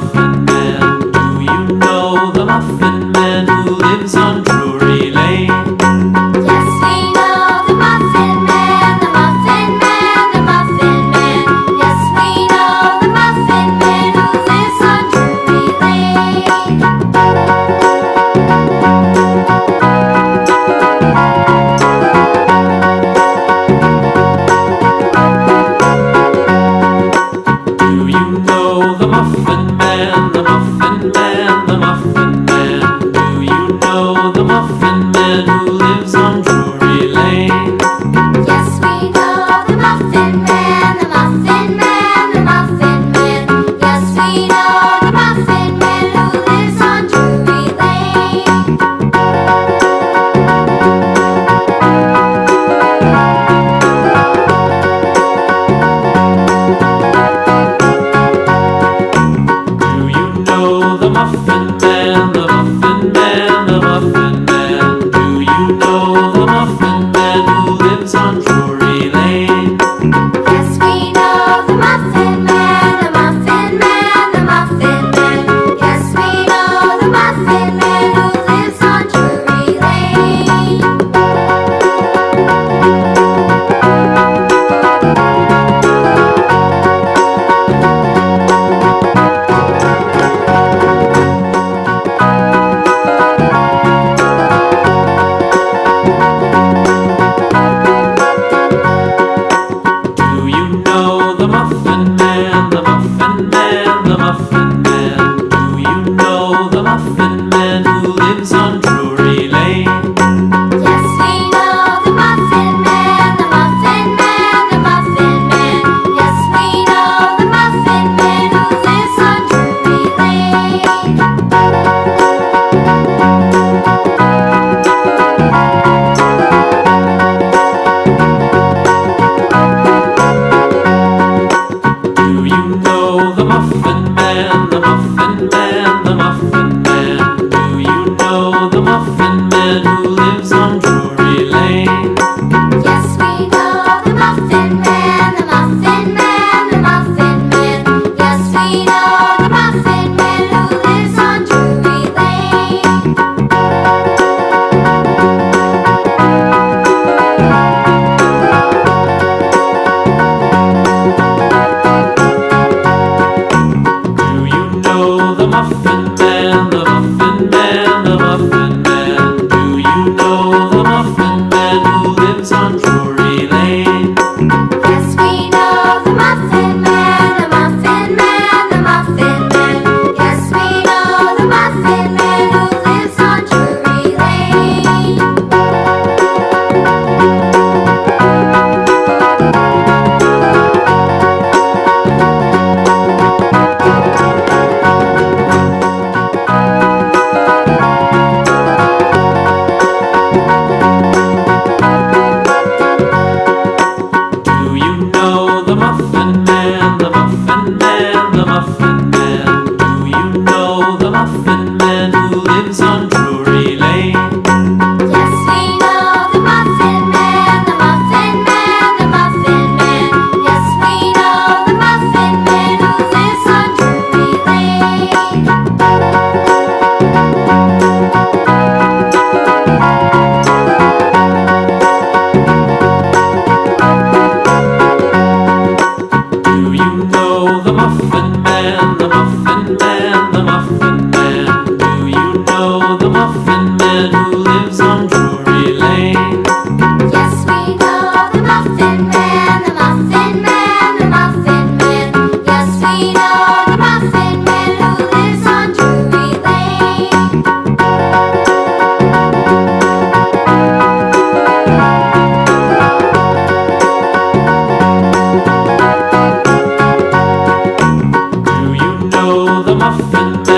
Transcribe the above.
Muffin Man? Do you know the Muffin Man who lives on Drury Lane? Yes, we know the Muffin Man, the Muffin Man, the Muffin Man. Yes, we know the Muffin Man who lives on Drury Lane. Do you know the Muffin Man, the Muffin Man, the Muffin Man? Do you know the Muffin Man who lives on Drury Lane? Yes, we know the Muffin Man, the Muffin Man, the Muffin Man. Yes, we know the Muffin Man who lives on Drury Lane. Do you know the Muffin Man, the Muffin Man, the Muffin Man? Do you know the Muffin Man who lives on Drury Lane? Yes, we know the Muffin Man, the Muffin Man, the Muffin Man. Yes, we know the Muffin Man who lives on Drury Lane. Do you know the Muffin Man, the Muffin Man, the Muffin Man? Do you know the Muffin Man who lives on Drury Lane? Yes, we know the Muffin Man, the Muffin Man, the Muffin Man. Yes, we know the Muffin Man who lives on Drury Lane. Do you know the Muffin Man, the Muffin Man, the Muffin Man? Do you know the Muffin Man who lives on Drury Lane? Yes, we know the Muffin Man, the Muffin Man, the Muffin Man. Yes, we know the Muffin Man who lives on Drury Lane. Do you know the Muffin Man, the Muffin Man, the Muffin Man? Do you know the Muffin Man who lives on Drury Lane? Yes, we know the Muffin Man, the Muffin Man, the Muffin Man. Yes, we know the Muffin Man who lives on Drury Lane. Do you know the Muffin Man, the Muffin Man, the Muffin Man? Do you know the Muffin Man who lives on Drury Lane? Yes, we know the Muffin Man, the Muffin Man, the Muffin Man. Yes, we know the Muffin Man who lives on Drury Lane. Do you know the Muffin Man, the Muffin Man, the Muffin Man? Do you know the Muffin Man who lives on Drury Lane? Yes, we know the Muffin Man, the Muffin Man, the Muffin Man. Yes, we know the Muffin Man who lives on Drury Lane. Do you know the Muffin Man?